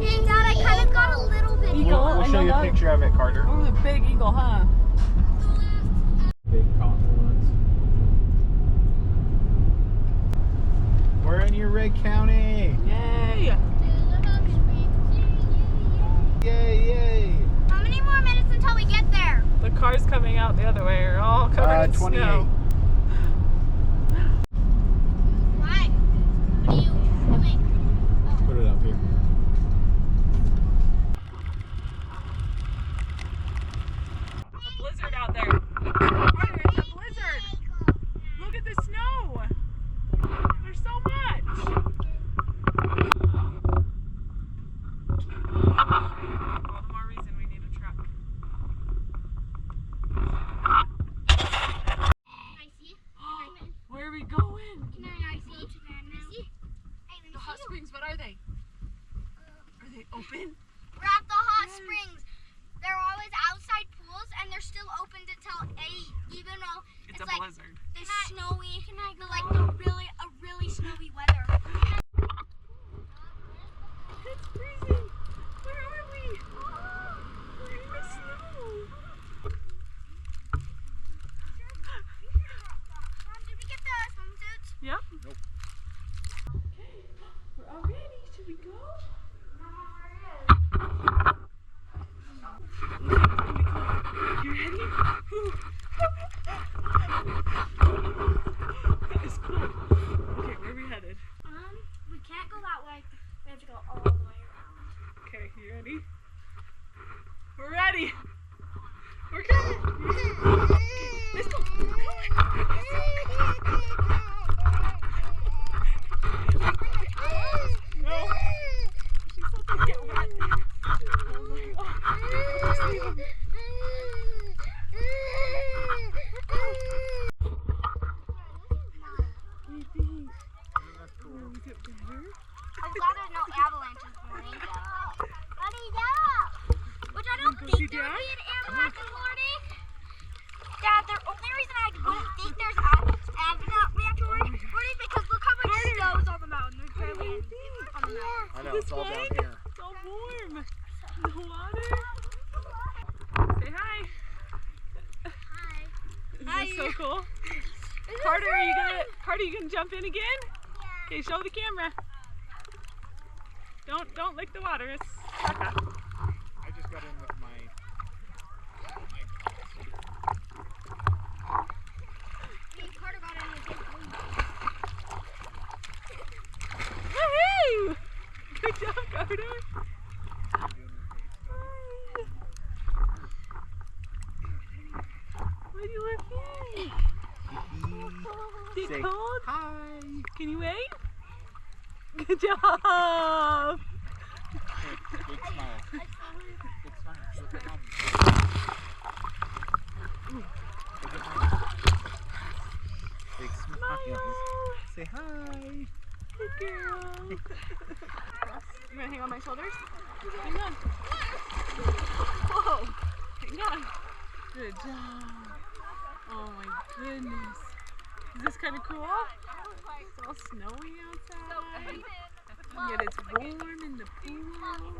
And Dad, I kind of got a little bit. We'll show you a picture of it, Carter. Oh, the big eagle, huh? Big confluence. We're in Ouray County. Yay! Yay, yay. How many more minutes until we get there? The cars coming out the other way are all covered in 28. snow. Why? What are you doing? Put it up here. It's a blizzard out there. Carter, it's a blizzard. Look at the snow. There's so much. All the more reason we need a truck. Where are we going? The hot springs, what are they? Are they open? We're at the hot springs. They're always outside pools and they're still open until 8, even though It's a like blizzard. the snowy, the really snowy weather. It's freezing. Where are we? We're in the snow. Mom, did we get the swimsuits? Yep. Nope. Okay, we're all ready. Should we go? You ready? That is cool. Okay, where are we headed? We can't go that way. We have to go all the way around. Okay, you ready? We're ready. We're coming. Okay, let's go. Come on. No. She's supposed to get wet. Oh my God. What do you think? That's cool. Is it better? I'm glad there's no avalanche this morning. Which I don't Go think see there would Dad? be an avalanche this morning. Dad, the only reason I wouldn't think there's avalanche morning is because look how much snow's on the mountain. There's barely any on the mountain. I know, it's all down here. It's all warm. The water. Say hi. Hi. Isn't this so cool? Carter, are you gonna jump in again? Okay, show the camera. Don't lick the water. It's stuck up. I just got in with my Carter got in with Woohoo! Good job, Carter. What are you looking? Is it Say cold? hi. Can you wait? Good job. Big smile. Big smile. Look at Mom. Big smiles. Say hi. Good girl. You want to hang on my shoulders? Hang on. Whoa. Hang on. Good job. Oh my goodness. Is this kind of cool? It's all snowy outside. Yet it's warm in the pool.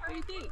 What do you think?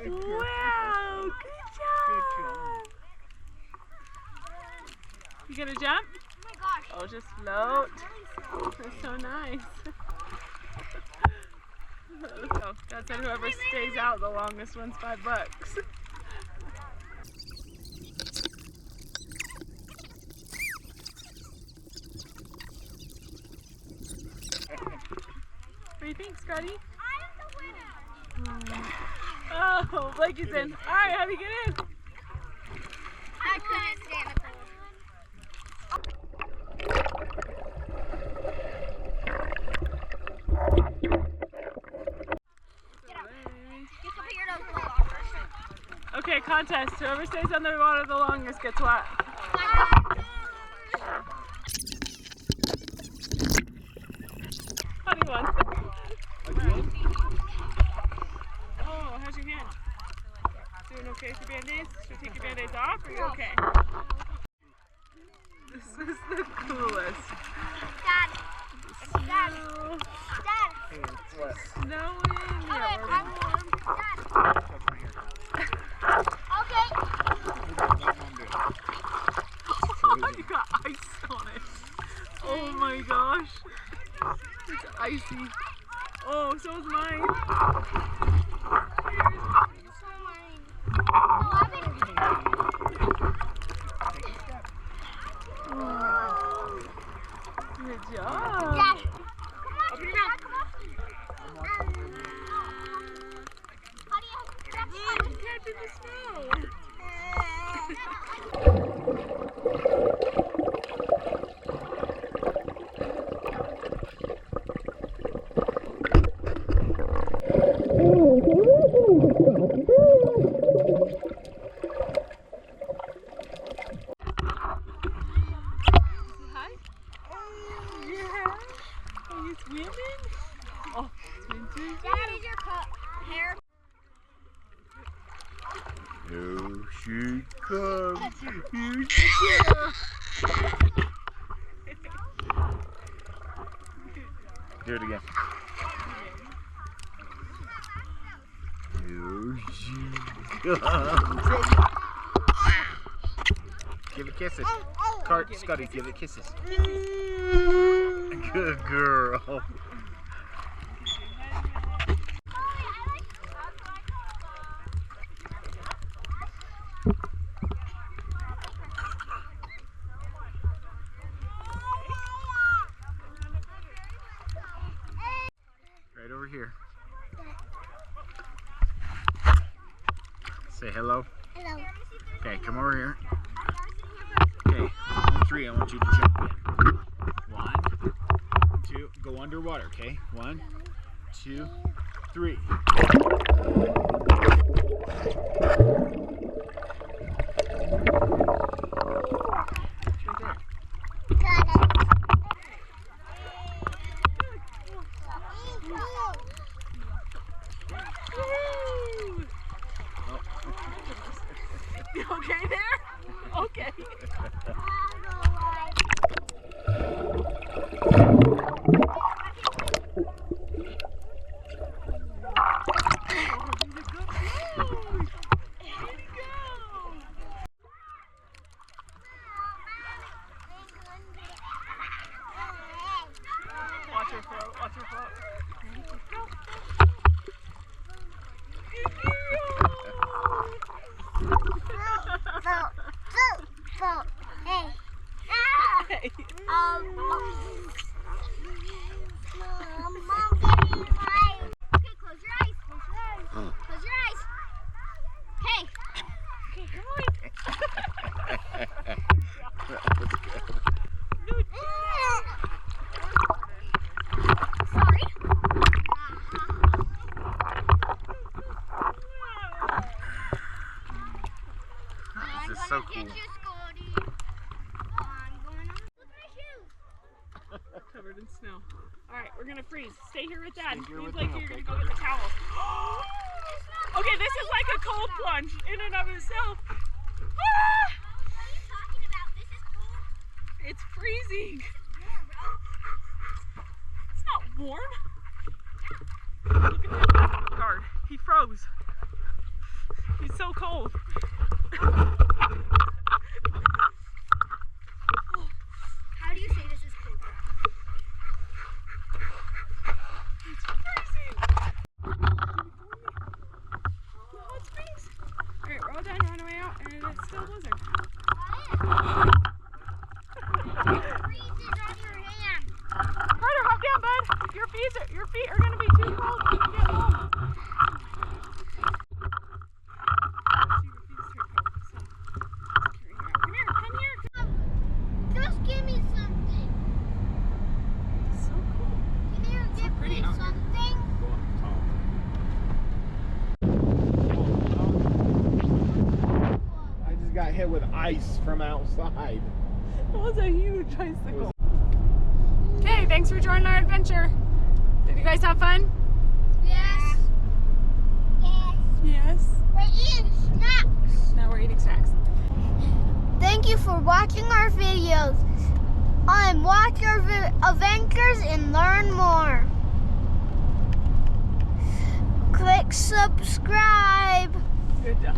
Wow, good job. Good job. You gonna jump? Oh my gosh. Oh, just float. That's so nice. Oh, God said whoever stays out the longest wins $5. What do you think, Scotty? Oh, Blakey's in. All right, how do you get in? I couldn't stand the cold. Get up. Just up here to blow off first. Okay, contest. Whoever stays on the water the longest gets what? Funny one. Again? Oh, how's your hand? Doing okay with your band-aids? Should we take your band-aids off? Are you okay? This is the coolest. Dad. Dad. Snow. Dad. What? Snowing. Yeah, Okay, we're I'm warm. Dad. Touch my hair. Okay. You got ice on it. Oh my gosh. It's icy. Oh, so is mine. Good job. Dad. Open your mouth. You can't do the snow. Hi. Yeah. Are you swimming? Oh, swim, swim, Dad, is your hair? Here she comes. Here she comes. Do it again. Here she comes. Give it kisses. Scotty, give it kisses. Good girl. Right over here. Say hello. Hello. Okay, come over here. Okay, on 3, I want you to jump in. 1, 2, go underwater, okay? 1, 2, 3. You okay there? Okay. Watch her float, watch her float. Hey. Hey. Mom, give me mine. Okay, close your eyes. Close your eyes. Okay. Okay, come on. That was good. Good Sorry. This is so cool. Get you, Scotty. I'm going on. Look at my shoes. Covered in snow. Alright, we're gonna freeze. Stay here with Dad. Stay here Leave with like him, you're okay, gonna go get the towels. Okay, this is like a cold plunge in and of itself. Ah! What are you talking about? This is cool. It's freezing. Warm, bro. It's not warm. Look at that guard. He froze. He's so cold. How do you say this is cool? It's freezing. The hot springs. Alright, roll down, run away out, and it's still a blizzard. Freezes on your hand. Carter, hop down, bud. Your feet are gonna be too cold when you get home. Come here. Just give me something. It's so cool. Can you give pretty me out here. something? Go up top. I just got hit with ice from outside. That was a huge icicle. Okay, thanks for joining our adventure. Did you guys have fun? Yes. Yes. Yes. We're in snow. picnic stacks. Thank you for watching our videos. Watch our adventures and learn more. Click subscribe. Good job.